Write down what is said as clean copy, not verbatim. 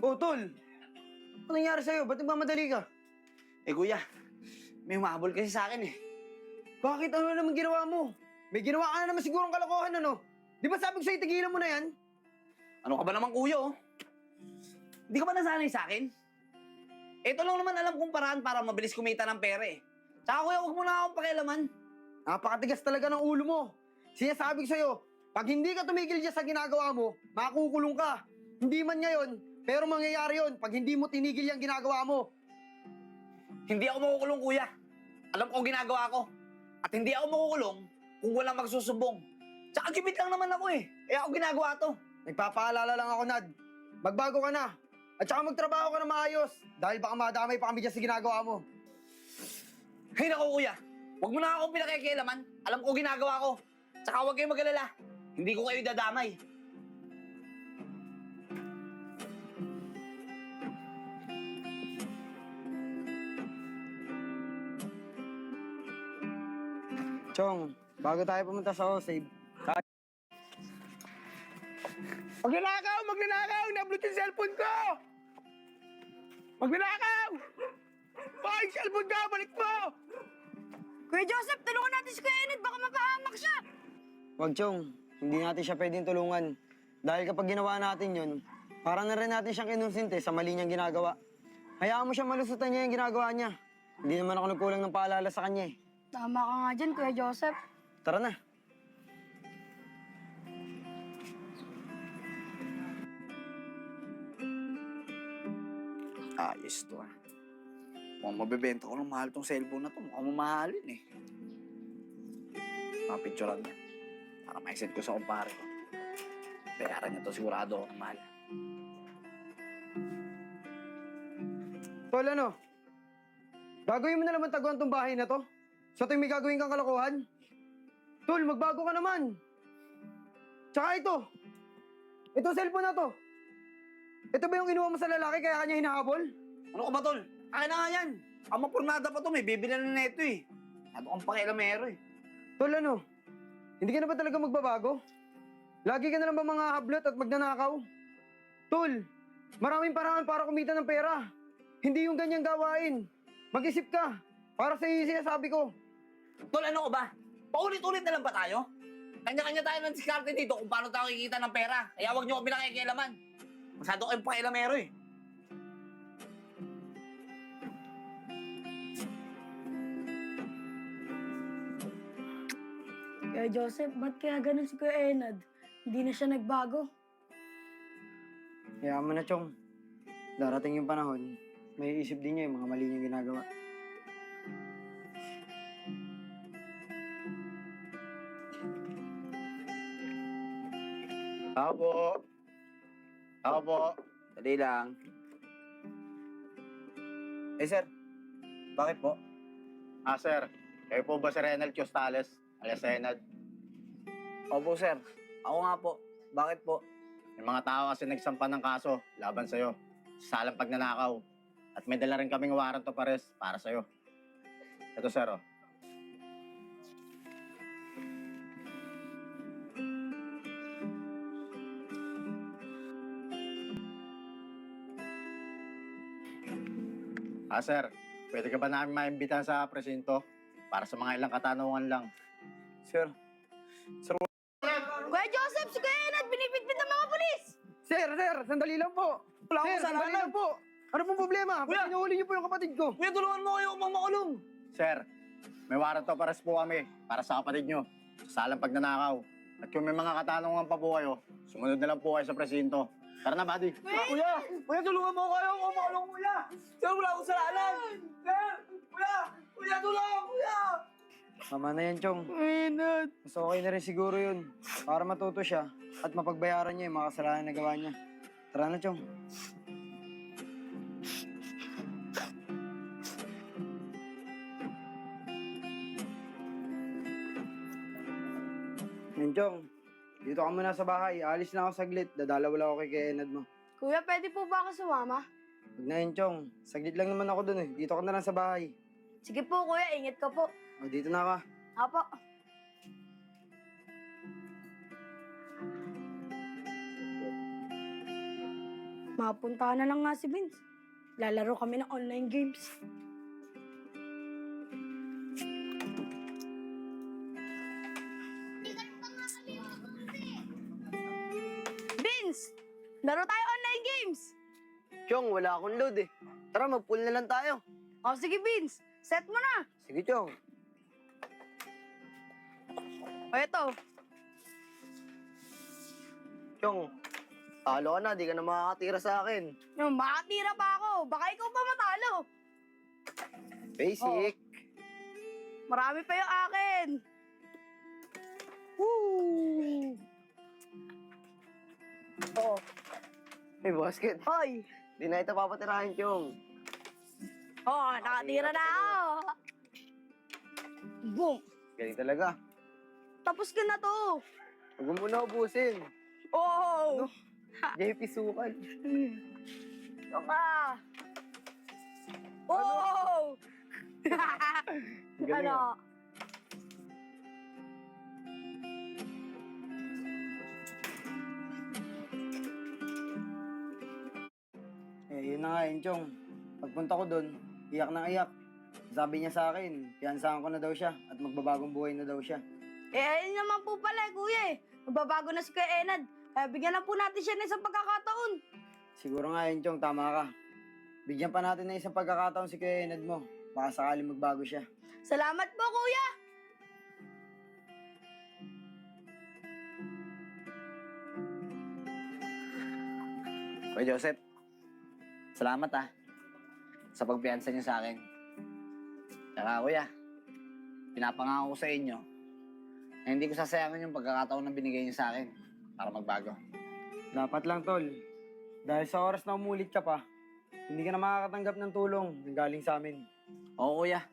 Oh, tol! Ano nangyari sa'yo? Ba't nagmamadali ka? Eh kuya, may humahabol kasi sa akin eh. Bakit? Ano na naman ginawa mo? May ginawa ka na naman sigurong kalokohan, ano? Di ba sabi ko sa'yo, tigilan mo na yan? Ano ka ba naman kuya oh? Hindi ka ba nasanay sa akin? Ito lang naman alam kong paraan para mabilis kumita ng pera eh. Tsaka kuya, huwag mo na akong pakialaman. Napakatigas talaga ng ulo mo. Sinasabi ko sa'yo, pag hindi ka tumigil dyan sa ginagawa mo, makukulong ka. Hindi man ngayon, pero mangyayari yon pag hindi mo tinigil yung ginagawa mo. Hindi ako makukulong kuya. Alam ko ang ginagawa ko. At hindi ako makukulong kung walang magsusumbong. Tsaka gibit lang naman ako eh. Eh ako ginagawa to. Nagpapaalala lang ako, Nad. Magbago ka na. At saka magtrabaho ka na maayos. Dahil baka madamay pa kami dyan sa ginagawa mo. Hey naku kuya, huwag mo na akong pinakikialaman. Alam ko ginagawa ko. Tsaka huwag kayong mag-alala. Hindi ko kayo dadamay. Chong, bago tayo pumunta sa Osave, Magnanakaw! Nablot yung cellphone ko! Magnanakaw! Hoy, cellphone ko! Balik mo! Kuya Joseph, tulungan natin si Kuya Enid. Baka mapahamak siya. wag Chong, hindi natin siya pwedeng tulungan. Dahil kapag ginawa natin yun, parang na rin natin siyang kinonsinte sa mali niyang ginagawa. Hayaan mo siya malusutan niya yung ginagawa niya. Hindi naman ako nagkulang ng paalala sa kanya eh. Tama ka nga dyan, Kuya Joseph. Tara na. Ayos to ah. Mukhang mabibenta ko ng mahal tong cellphone na to. Mukhang mamahalin eh. Mga picturean niya. Para ma-send ko sa kumpare ko. Bayaran niya to sigurado ako ng mahal. Tol, ano? Gagawin mo na naman taguan tong bahay na to? Sa tuwing may gagawin kang kalokohan? Tol, magbago ka naman. Tsaka ito. Itong cellphone na to. Ito ba yung inuha mo sa lalaki kaya kanya hinahabol? Ano ka ba tol? Akin na nga yan. Ang mapurnada pa to. May bibili na neto eh. Ano kang pakialamero eh. Tol, ano? Hindi ka na ba talaga magbabago? Lagi ka na lang ba mga hablot at magnanakaw? Tol, maraming paraan para kumita ng pera. Hindi yung ganyang gawain. Mag-isip ka. Para sa iyo sinasabi ko. Tol, ano ka ba? Paulit-ulit na lang ba tayo? Kanya-kanya tayo ng diskarte dito kung paano tayo kikita ng pera. Kaya huwag niyo kami nakikialaman. Masyado kayong pakialamero eh. Kuya Joseph, ba't kaya ganun si Kuya Enad? Hindi na siya nagbago. Kaya mo na, Chong. Darating yung panahon, may isip din niya yung mga mali niyang ginagawa. Ako po. Ako po. Dali lang. Eh sir, bakit po? Sir. Kayo po ba si Renal Chostales? Alias Enad? Opo sir, ako nga po. Bakit po? Yung mga tao kasi nagsampa ng kaso laban sa'yo. Sa salang pagnanakaw. At may dala rin kaming warrant of arrest para sa'yo. Ito sir, oh. Sir, pwede ka ba namin maimbitahan sa presinto? Para sa mga ilang katanungan lang. Sir, Kuya Joseph, si Kuya Enad, binibitbit ng mga polis! Sir, sandali lang po. Wala akong Sir, sandali kasalanan. lang po. Ano pong problema? Kuya! Ba't pinuhuli niyo po yung kapatid ko? kuya tulungan mo kayo upang makulong. Sir, may warrant of arrest po kami para sa kapatid nyo. Sa salang pagnanakaw. At kung may mga katanungan pa po kayo, sumunod na lang po kayo sa presinto. Tara na, buddy. Kuya tulungan mo kayo upang makulong kuya. Sir, wala akong kasalanan. Sir, kuya tulungan kuya. Tama na yan, Chong. Mas okay na rin siguro yun. Para matuto siya at mapagbayaran niya yung mga kasalanan na gawa niya. Tara na, Chong. Yan, Chong. Dito ka muna sa bahay. Alis na ako saglit. Dadalaw lang ako kay Enad mo. Kuya, pwede po ba ako sumama? Huwag na yun, Chong. Saglit lang naman ako dun eh. Dito ka na lang sa bahay. Sige po, Kuya. Ingat ka po. O, dito na ka. Apo. Mapunta na lang nga si Vince. Lalaro kami ng online games. Vince! Laro tayo online games! Chong, wala akong load eh. Tara, mag-pool na lang tayo. O sige Vince, set mo na! Sige, Chong. O eto, Chong, talo ka na, di ka na makakatira sa akin. yung makatira pa ako. Baka ikaw pa matalo. Basic. Marami pa yung akin. Woo! Oh, Hey, basket. hoy! Di na ito papatirahin, Chong. Oh, nakatira na ako. Boom! Galing talaga. Tapos ka na to. Huwag mo muna ubusin. Oh! JP Sukal. Ito ka. Oh! Ang galing, Ano? Yun na nga yun, Chong. Pagpunta ko doon, iyak na iyak. Sabi niya sa akin, piyansahan ko na daw siya at magbabagong buhay na daw siya. Ayun naman po pala, kuya eh. Magbabago na si Kuya Enad. Kaya bigyan na po natin siya ng isang pagkakataon. Siguro nga yun, Chong, tama ka. Bigyan pa natin ng isang pagkakataon si Kuya Enad mo. Baka sakaling magbago siya. Salamat po, kuya. Kuya Joseph, salamat sa pagpiyansa niyo sa akin. Tsaka kuya, pinapangako ko sa inyo na hindi ko sasayangin yung pagkakataon na binigay niyo sa akin para magbago. Dapat lang, Tol. Dahil sa oras na umulit ka pa, hindi ka na makakatanggap ng tulong na galing sa amin. Oo kuya,